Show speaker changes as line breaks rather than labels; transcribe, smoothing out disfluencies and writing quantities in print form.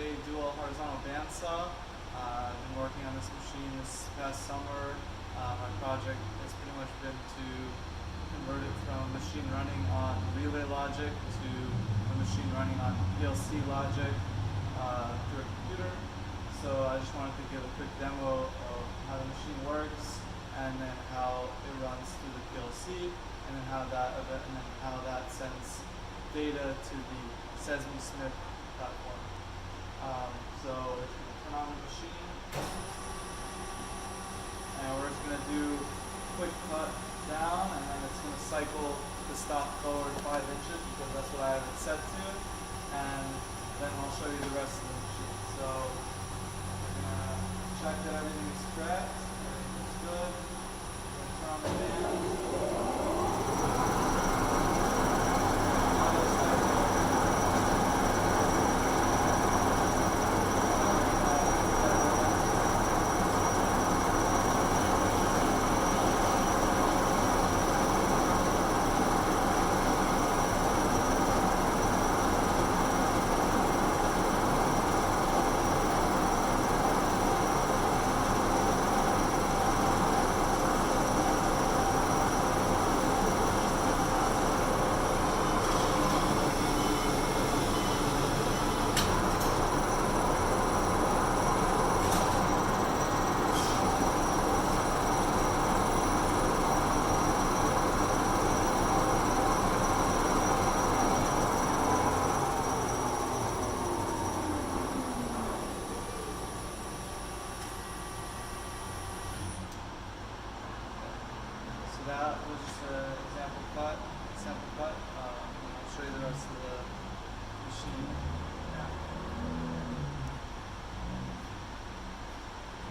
a dual horizontal bandsaw. I've been working on this machine this past summer. My project has pretty much been to convert it from machine running on relay logic to a machine running on PLC logic through a computer. So I just wanted to give a quick demo of how the machine works, and then how it runs through the PLC, and then how that sends data to the Sesame Smith platform. So it's going to turn on the machine, and we're just going to do quick cut down, and then it's going to cycle the stop forward 5 inches because that's what I have it set to, and then I'll show you the rest of the machine. So we're going to check that everything is correct, everything is good. We're going to turn on the fan.